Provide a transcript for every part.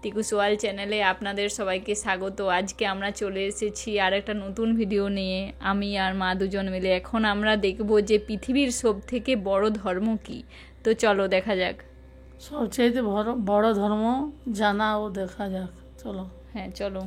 টিকুস ওয়াল চ্যানেলে আপনাদের সবাইকে স্বাগত। আজকে আমরা চলে এসেছি আর একটা নতুন ভিডিও নিয়ে। আমি আর মা দুজন মিলে এখন আমরা দেখব যে পৃথিবীর সব থেকে বড় ধর্ম কি। তো চলো দেখা যাক। সবচেয়ে বড় ধর্ম জানা ও দেখা যাক, চলো। হ্যাঁ চলো।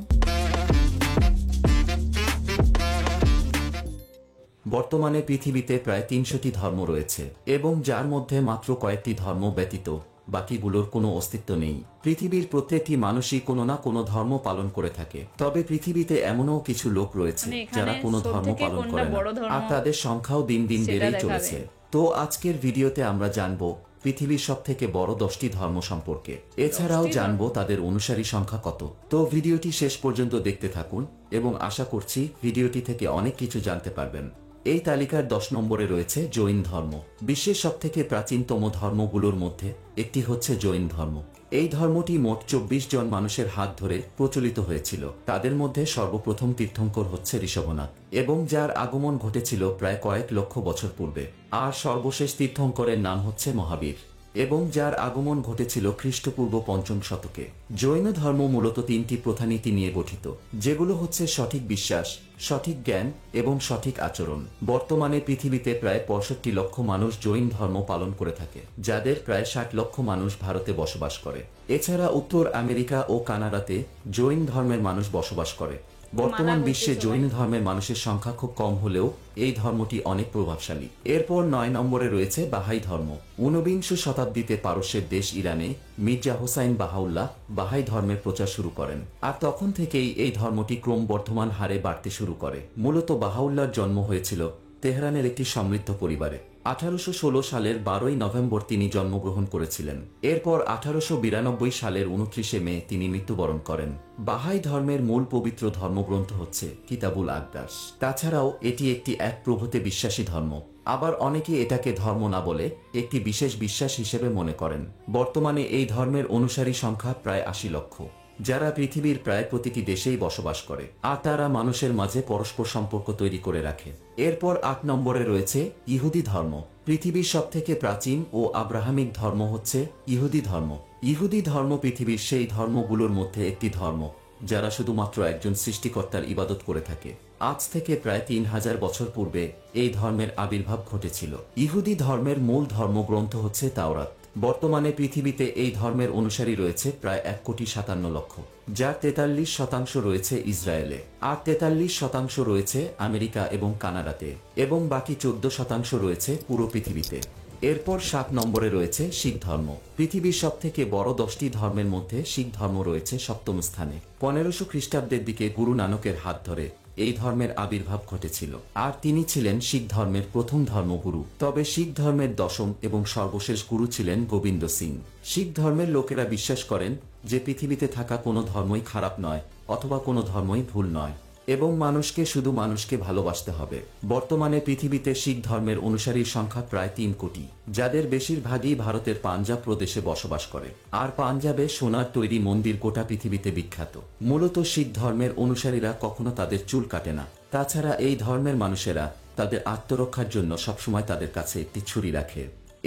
বর্তমানে পৃথিবীতে প্রায় ৩০০টি ধর্ম রয়েছে এবং যার মধ্যে মাত্র কয়েকটি ধর্ম ব্যতীত বাকিগুলোর কোনো অস্তিত্ব নেই। পৃথিবীর প্রত্যেকটি মানুষই কোনো না কোনো ধর্ম পালন করে থাকে, তবে পৃথিবীতে এমনও কিছু লোক রয়েছে যারা কোনো ধর্ম পালন করে না, আর তাদের সংখ্যাও দিন দিন বেড়েই চলেছে। তো আজকের ভিডিওতে আমরা জানবো পৃথিবীর সব থেকে বড় 10টি ধর্ম সম্পর্কে। এছাড়াও জানবো তাদের অনুসারী সংখ্যা কত। তো ভিডিওটি শেষ পর্যন্ত দেখতে থাকুন এবং আশা করছি ভিডিওটি থেকে অনেক কিছু জানতে পারবেন। এই তালিকার 10 নম্বরে রয়েছে জৈন ধর্ম। বিশ্বের সবথেকে প্রাচীনতম ধর্মগুলোর মধ্যে একটি হচ্ছে জৈন ধর্ম। এই ধর্মটি মোট 24 জন মানুষের হাত ধরে প্রচলিত হয়েছিল। তাদের মধ্যে সর্বপ্রথম তীর্থঙ্কর হচ্ছে ঋষভনাথ, এবং যার আগমন ঘটেছিল প্রায় কয়েক লক্ষ বছর পূর্বে। আর সর্বশেষ তীর্থঙ্করের নাম হচ্ছে মহাবীর, এবং যার আগমন ঘটেছিল খ্রিস্টপূর্ব ৫ম শতকে। জৈন ধর্ম মূলত 3টি প্রধান নীতি নিয়ে গঠিত, যেগুলো হচ্ছে সঠিক বিশ্বাস, সঠিক জ্ঞান এবং সঠিক আচরণ। বর্তমানে পৃথিবীতে প্রায় ৬৫ লক্ষ মানুষ জৈন ধর্ম পালন করে থাকে, যাদের প্রায় ৬০ লক্ষ মানুষ ভারতে বসবাস করে। এছাড়া উত্তর আমেরিকা ও কানাডাতে জৈন ধর্মের মানুষ বসবাস করে। বর্তমান বিশ্বে জৈন ধর্মের মানুষের সংখ্যা খুব কম হলেও এই ধর্মটি অনেক প্রভাবশালী। এরপর ৯ নম্বরে রয়েছে বাহাই ধর্ম। ১৯বিংশ শতাব্দীতে পারস্যের দেশ ইরানে মির্জা হোসাইন বাহাউল্লাহ বাহাই ধর্মের প্রচার শুরু করেন, আর তখন থেকেই এই ধর্মটি ক্রমবর্ধমান হারে বাড়তে শুরু করে। মূলত বাহাউল্লাহর জন্ম হয়েছিল তেহরানের একটি সমৃদ্ধ পরিবারে। 1816 সালের 12ই নভেম্বর তিনি জন্মগ্রহণ করেছিলেন। এরপর 1892 সালের 29শে মে তিনি মৃত্যুবরণ করেন। বাহাই ধর্মের মূল পবিত্র ধর্মগ্রন্থ হচ্ছে কিতাবুল আকদাস। তাছাড়াও এটি একটি এক প্রভুতে বিশ্বাসী ধর্ম। আবার অনেকে এটাকে ধর্ম না বলে একটি বিশেষ বিশ্বাস হিসেবে মনে করেন। বর্তমানে এই ধর্মের অনুসারী সংখ্যা প্রায় 80 লক্ষ, যারা পৃথিবীর প্রায় প্রতিটি দেশেই বসবাস করে, আর তারা মানুষের মাঝে পরস্পর সম্পর্ক তৈরি করে রাখে। এরপর ৮ নম্বরে রয়েছে ইহুদি ধর্ম। পৃথিবীর সবথেকে প্রাচীন ও আব্রাহামিক ধর্ম হচ্ছে ইহুদি ধর্ম। ইহুদি ধর্ম পৃথিবীর সেই ধর্মগুলোর মধ্যে একটি ধর্ম যারা শুধুমাত্র একজন সৃষ্টিকর্তার ইবাদত করে থাকে। আজ থেকে প্রায় ৩০০০ বছর পূর্বে এই ধর্মের আবির্ভাব ঘটেছিল। ইহুদি ধর্মের মূল ধর্মগ্রন্থ হচ্ছে তাওরাত। বর্তমানে পৃথিবীতে এই ধর্মের অনুসারী রয়েছে প্রায় ১,৫৭,০০,০০০, যার ৪৩% রয়েছে ইসরায়েলে, আর ৪৩% রয়েছে আমেরিকা এবং কানাডাতে, এবং বাকি 14% রয়েছে পুরো পৃথিবীতে। এরপর ৭ নম্বরে রয়েছে শিখ ধর্ম। পৃথিবীর সবথেকে বড় 10টি ধর্মের মধ্যে শিখ ধর্ম রয়েছে 7ম স্থানে। 1500 খ্রিস্টাব্দের দিকে গুরু নানকের হাত ধরে এই ধর্মের আবির্ভাব ঘটেছিল, আর তিনি ছিলেন শিখ ধর্মের প্রথম ধর্মগুরু। তবে শিখ ধর্মের 10ম এবং সর্বশেষ গুরু ছিলেন গোবিন্দ সিং। শিখ ধর্মের লোকেরা বিশ্বাস করেন যে পৃথিবীতে থাকা কোনো ধর্মই খারাপ নয়, অথবা কোনো ধর্মই ভুল নয়, এবং মানুষকে শুধু মানুষকে ভালোবাসতে হবে। বর্তমানে পৃথিবীতে শিখ ধর্মের অনুসারীর সংখ্যা প্রায় ৩ কোটি, যাদের বেশিরভাগই ভারতের পাঞ্জাব প্রদেশে বসবাস করে। আর পাঞ্জাবে সোনার তৈরি মন্দির গোটা পৃথিবীতে বিখ্যাত। মূলত শিখ ধর্মের অনুসারীরা কখনো তাদের চুল কাটে না। তাছাড়া এই ধর্মের মানুষেরা তাদের আত্মরক্ষার জন্য সবসময় তাদের কাছে একটি ছুরি রাখে।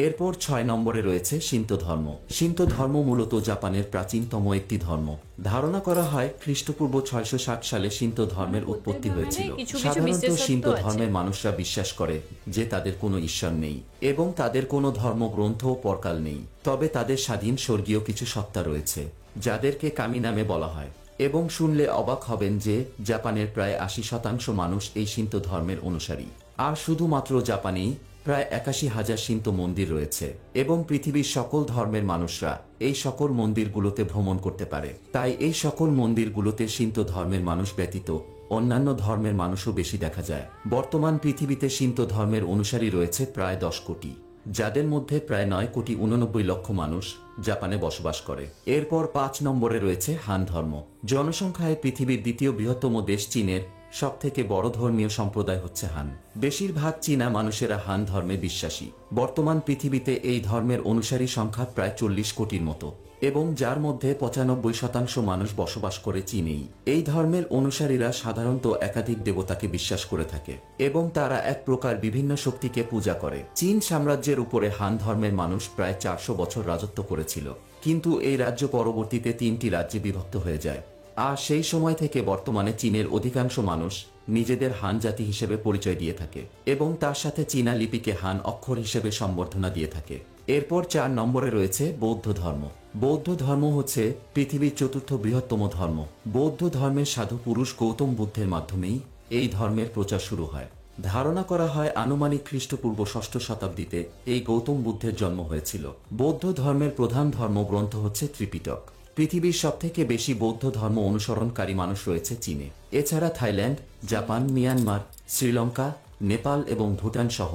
এরপর ৬ নম্বরে রয়েছে শিন্তো ধর্ম। শিন্তো ধর্ম মূলত জাপানের প্রাচীনতম একটি ধর্ম। ধারণা করা হয় খ্রিস্টপূর্ব ৬৬০ সালে শিন্তো ধর্মের উৎপত্তি হয়েছিল। সাধারণত শিন্তো ধর্মের মানুষরা বিশ্বাস করে যে তাদের কোনো ঈশ্বর নেই এবং তাদের কোনো ধর্মগ্রন্থ ও পরকাল নেই, তবে তাদের স্বাধীন স্বর্গীয় কিছু সত্তা রয়েছে যাদেরকে কামি নামে বলা হয়। এবং শুনলে অবাক হবেন যে জাপানের প্রায় ৮০% মানুষ এই শিন্তো ধর্মের অনুসারী। আর শুধুমাত্র জাপানেই প্রায় ৮১,০০০ শিন্তো মন্দির রয়েছে, এবং পৃথিবীর সকল ধর্মের মানুষরা এই সকল মন্দিরগুলোতে ভ্রমণ করতে পারে। তাই এই সকল মন্দিরগুলোতে শিন্তো ধর্মের মানুষ ব্যতীত অন্যান্য ধর্মের মানুষও বেশি দেখা যায়। বর্তমান পৃথিবীতে শিন্তো ধর্মের অনুসারী রয়েছে প্রায় 10 কোটি, যাদের মধ্যে প্রায় ৯,৮৯,০০,০০০ মানুষ জাপানে বসবাস করে। এরপর ৫ নম্বরে রয়েছে হান ধর্ম। জনসংখ্যায় পৃথিবীর দ্বিতীয় বৃহত্তম দেশ চীনের সবথেকে বড় ধর্মীয় সম্প্রদায় হচ্ছে হান। বেশিরভাগ চীনা মানুষেরা হান ধর্মে বিশ্বাসী। বর্তমান পৃথিবীতে এই ধর্মের অনুসারী সংখ্যা প্রায় 40 কোটির মতো, এবং যার মধ্যে ৯৫% মানুষ বসবাস করে চীনেই। এই ধর্মের অনুসারীরা সাধারণত একাধিক দেবতাকে বিশ্বাস করে থাকে, এবং তারা এক প্রকার বিভিন্ন শক্তিকে পূজা করে। চীন সাম্রাজ্যের উপরে হান ধর্মের মানুষ প্রায় ৪০০ বছর রাজত্ব করেছিল, কিন্তু এই রাজ্য পরবর্তীতে 3টি রাজ্যে বিভক্ত হয়ে যায়। আর সেই সময় থেকে বর্তমানে চীনের অধিকাংশ মানুষ নিজেদের হান জাতি হিসেবে পরিচয় দিয়ে থাকে এবং তার সাথে চীনা লিপিকে হান অক্ষর হিসেবে সম্বর্ধনা দিয়ে থাকে। এরপর 4 নম্বরে রয়েছে বৌদ্ধ ধর্ম। বৌদ্ধ ধর্ম হচ্ছে পৃথিবীর 4র্থ বৃহত্তম ধর্ম। বৌদ্ধ ধর্মের সাধু পুরুষ গৌতম বুদ্ধের মাধ্যমেই এই ধর্মের প্রচার শুরু হয়। ধারণা করা হয় আনুমানিক খ্রিস্টপূর্ব 6ষ্ঠ শতাব্দীতে এই গৌতম বুদ্ধের জন্ম হয়েছিল। বৌদ্ধ ধর্মের প্রধান ধর্মগ্রন্থ হচ্ছে ত্রিপিটক। পৃথিবীর সবথেকে বেশি বৌদ্ধ ধর্ম অনুসরণকারী মানুষ রয়েছে চীনে। এছাড়া Thailand, Japan, Myanmar, Sri Lanka, Nepal এবং ভুটান সহ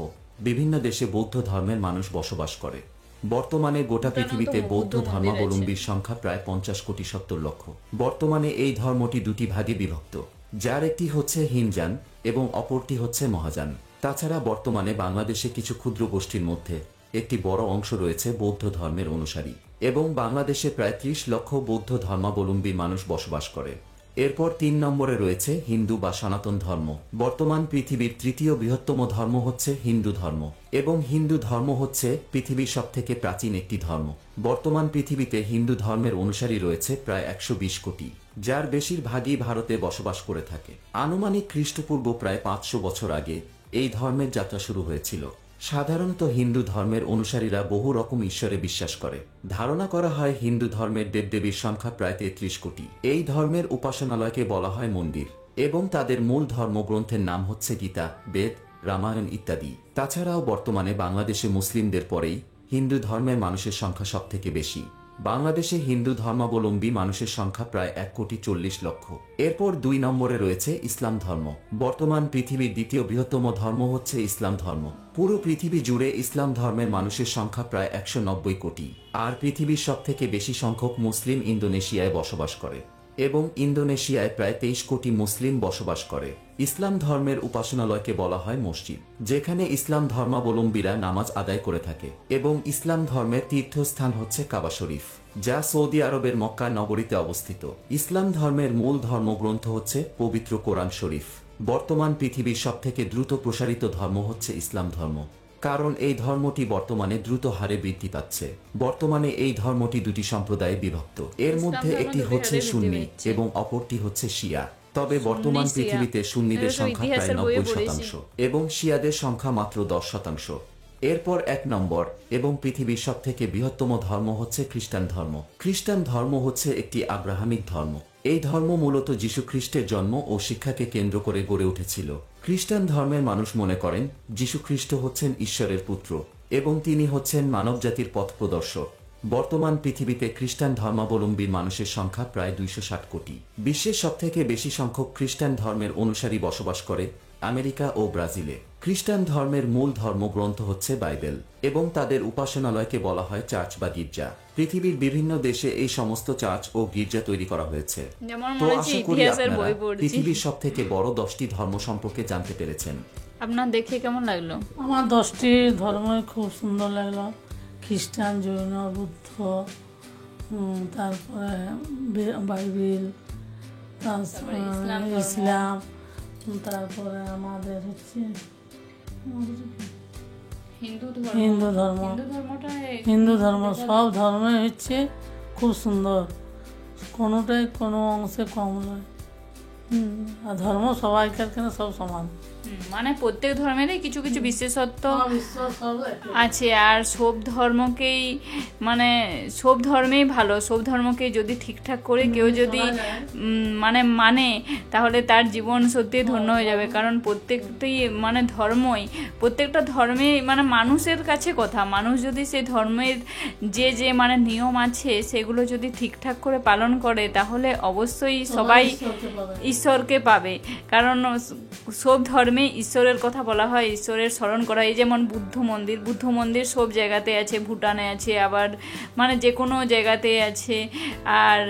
বিভিন্ন দেশে বৌদ্ধ ধর্মের মানুষ বসবাস করে। বর্তমানে গোটা পৃথিবীতে বৌদ্ধ ধর্মাবলম্বীর সংখ্যা প্রায় 50 কোটি 70 লক্ষ। বর্তমানে এই ধর্মটি 2টি ভাগে বিভক্ত, যার একটি হচ্ছে হিনজান এবং অপরটি হচ্ছে মহাযান। তাছাড়া বর্তমানে বাংলাদেশে কিছু ক্ষুদ্র গোষ্ঠীর মধ্যে একটি বড় অংশ রয়েছে বৌদ্ধ ধর্মের অনুসারী এবং বাংলাদেশে প্রায় 30 লক্ষ বৌদ্ধ ধর্মাবলম্বী মানুষ বসবাস করে। এরপর 3 নম্বরে রয়েছে হিন্দু বা সনাতন ধর্ম। বর্তমান পৃথিবীর 3য় বৃহত্তম ধর্ম হচ্ছে হিন্দু ধর্ম এবং হিন্দু ধর্ম হচ্ছে পৃথিবীর সবথেকে প্রাচীন একটি ধর্ম। বর্তমান পৃথিবীতে হিন্দু ধর্মের অনুসারী রয়েছে প্রায় 120 কোটি, যার বেশিরভাগই ভারতে বসবাস করে থাকে। আনুমানিক খ্রিস্টপূর্ব প্রায় 500 বছর আগে এই ধর্মের যাত্রা শুরু হয়েছিল। সাধারণত হিন্দু ধর্মের অনুসারীরা বহু রকম ঈশ্বরে বিশ্বাস করে। ধারণা করা হয় হিন্দু ধর্মের দেবদেবীর সংখ্যা প্রায় 33 কোটি। এই ধর্মের উপাসনালয়কে বলা হয় মন্দির এবং তাদের মূল ধর্মগ্রন্থের নাম হচ্ছে গীতা, বেদ, রামায়ণ ইত্যাদি। তাছাড়াও বর্তমানে বাংলাদেশে মুসলিমদের পরেই হিন্দু ধর্মের মানুষের সংখ্যা সবথেকে বেশি। বাংলাদেশে হিন্দু ধর্মাবলম্বী মানুষের সংখ্যা প্রায় 1,40,00,000 লক্ষ। এরপর 2 নম্বরে রয়েছে ইসলাম ধর্ম। বর্তমান পৃথিবীর 2য় বৃহত্তম ধর্ম হচ্ছে ইসলাম ধর্ম। পুরো পৃথিবী জুড়ে ইসলাম ধর্মের মানুষের সংখ্যা প্রায় 190 কোটি। আর পৃথিবীর সবথেকে বেশি সংখ্যক মুসলিম ইন্দোনেশিয়ায় বসবাস করে এবং ইন্দোনেশিয়ায় প্রায় 23 কোটি মুসলিম বসবাস করে। ইসলাম ধর্মের উপাসনালয়কে বলা হয় মসজিদ, যেখানে ইসলাম ধর্মাবলম্বীরা নামাজ আদায় করে থাকে এবং ইসলাম ধর্মের তীর্থস্থান হচ্ছে কাবা শরীফ, যা সৌদি আরবের মক্কা নগরীতে অবস্থিত। ইসলাম ধর্মের মূল ধর্মগ্রন্থ হচ্ছে পবিত্র কোরআন শরীফ। বর্তমান পৃথিবীর সবথেকে দ্রুত প্রসারিত ধর্ম হচ্ছে ইসলাম ধর্ম, কারণ এই ধর্মটি বর্তমানে দ্রুত হারে বৃদ্ধি পাচ্ছে। বর্তমানে এই ধর্মটি 2টি সম্প্রদায়ে বিভক্ত। এর মধ্যে একটি হচ্ছে সুন্নি এবং অপরটি হচ্ছে শিয়া। তবে বর্তমান পৃথিবীতে সুন্নিদের সংখ্যা প্রায় 90% এবং শিয়াদের সংখ্যা মাত্র 10%। এরপর 1 নম্বর এবং পৃথিবীর সবথেকে বৃহত্তম ধর্ম হচ্ছে খ্রিস্টান ধর্ম। খ্রিস্টান ধর্ম হচ্ছে একটি আব্রাহামিক ধর্ম। এই ধর্ম মূলত যীশু খ্রিস্টের জন্ম ও শিক্ষাকে কেন্দ্র করে গড়ে উঠেছিল। খ্রিস্টান ধর্মের মানুষ মনে করেন যীশু খ্রিস্ট হচ্ছেন ঈশ্বরের পুত্র এবং তিনি হচ্ছেন মানবজাতির পথ প্রদর্শক। বর্তমান পৃথিবীতে খ্রিস্টান ধর্মাবলম্বী মানুষের সংখ্যা প্রায় 260 কোটি। বিশ্বের সবথেকে বেশি সংখ্যক খ্রিস্টান ধর্মের অনুসারী বসবাস করে আমেরিকা ও ব্রাজিলে। খ্রিস্টান ধর্মের মূল ধর্মগ্রন্থ হচ্ছে বাইবেল এবং তাদের উপাসনালয়কে বলা হয় চার্চ বা গির্জা। পৃথিবীর বিভিন্ন দেশে এই সমস্ত চার্চ ও গির্জা তৈরি করা হয়েছে। তো আশা করি আপনারা পৃথিবীর সবথেকে বড় 10টি ধর্ম সম্পর্কে জানতে পেরেছেন। আপনার দেখে কেমন লাগলো? আমার 10টি ধর্মই খুব সুন্দর লাগলো। খ্রিস্টান, জৈন, বুদ্ধ, তারপরে বাইবেল, তারপরে ইসলাম, তারপরে আমাদের হচ্ছে হিন্দু ধর্ম। সব ধর্মই হচ্ছে খুব সুন্দর, কোনোটাই কোনো অংশে কম নয়। আর ধর্ম সবাইকার কেন সব সমান, মানে প্রত্যেক ধর্মেরই কিছু কিছু বিশেষত্ব আছে। আর সব ধর্মকেই মানে সব ধর্মেই ভালো, সব ধর্মকে যদি ঠিকঠাক করে কেউ যদি মানে তাহলে তার জীবন সত্যি ধন্য হয়ে যাবে। কারণ প্রত্যেকটি মানে ধর্মই, প্রত্যেকটা ধর্মে মানে মানুষের কাছে কথা, মানুষ যদি সেই ধর্মের যে মানে নিয়ম আছে সেগুলো যদি ঠিকঠাক করে পালন করে তাহলে অবশ্যই সবাই ঈশ্বরকে পাবে। কারণ সব ধর্মে ঈশ্বরের কথা বলা হয়, ঈশ্বরের স্মরণ করা হয়। যেমন বুদ্ধ মন্দির সব জায়গাতে আছে, ভুটানে আছে, আবার মানে যে কোনো জায়গাতে আছে, আর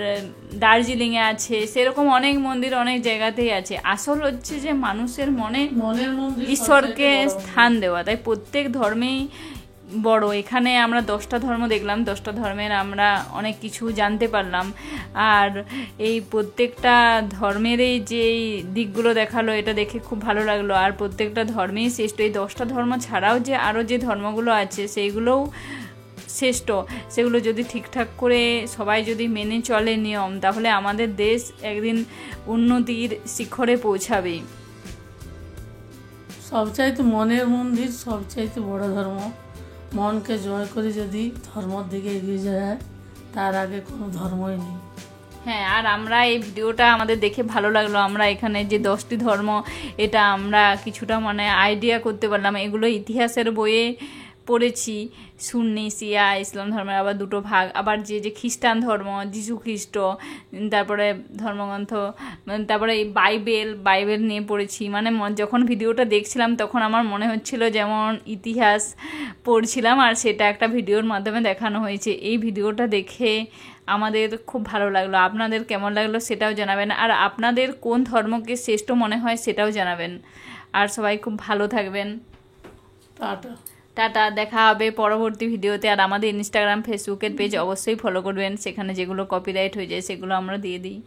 দার্জিলিংয়ে আছে, সেরকম অনেক মন্দির অনেক জায়গাতেই আছে। আসল হচ্ছে যে মানুষের মনে ঈশ্বরকে স্থান দেওয়া। তাই প্রত্যেক ধর্মেই বড়। এখানে আমরা 10টা ধর্ম দেখলাম, 10টা ধর্মের আমরা অনেক কিছু জানতে পারলাম। আর এই প্রত্যেকটা ধর্মেরই যে দিকগুলো দেখালো এটা দেখে খুব ভালো লাগলো। আর প্রত্যেকটা ধর্মেই শ্রেষ্ঠ। এই 10টা ধর্ম ছাড়াও যে আরও যে ধর্মগুলো আছে সেইগুলোও শ্রেষ্ঠ, সেগুলো যদি ঠিকঠাক করে সবাই যদি মেনে চলে নিয়ম, তাহলে আমাদের দেশ একদিন উন্নতির শিখরে পৌঁছাবে। সবচাইতে মনের মন্দির সবচাইতে বড় ধর্ম। মনকে জয় করে যদি ধর্মর দিকে এগিয়ে যায়, তার আগে কোনো ধর্মই নেই। হ্যাঁ, আর আমরা এই ভিডিওটা আমাদের দেখে ভালো লাগলো। আমরা এখানে যে 10টি ধর্ম, এটা আমরা কিছুটা মানে আইডিয়া করতে পারলাম। এগুলো ইতিহাসের বইয়ে পড়েছি, সুন্নি শিয়া ইসলাম ধর্মের আবার দুটো ভাগ, আবার যে খ্রিস্টান ধর্ম, যিশু খ্রিস্ট, তারপরে ধর্মগ্রন্থ, তারপরে এই বাইবেল নিয়ে পড়েছি। মানে যখন ভিডিওটা দেখছিলাম তখন আমার মনে হচ্ছিল যেমন ইতিহাস পড়ছিলাম, আর সেটা একটা ভিডিওর মাধ্যমে দেখানো হয়েছে। এই ভিডিওটা দেখে আমাদের খুব ভালো লাগলো। আপনাদের কেমন লাগলো সেটাও জানাবেন, আর আপনাদের কোন ধর্মকে শ্রেষ্ঠ মনে হয় সেটাও জানাবেন। আর সবাই খুব ভালো থাকবেন। টাটা। টাটা, দেখা হবে পরবর্তী ভিডিওতে। আর আমাদের ইনস্টাগ্রাম ফেসবুকের পেজ অবশ্যই ফলো করবেন, সেখানে যেগুলো কপিরাইট হয়ে যায় সেগুলো আমরা দিয়ে দিই।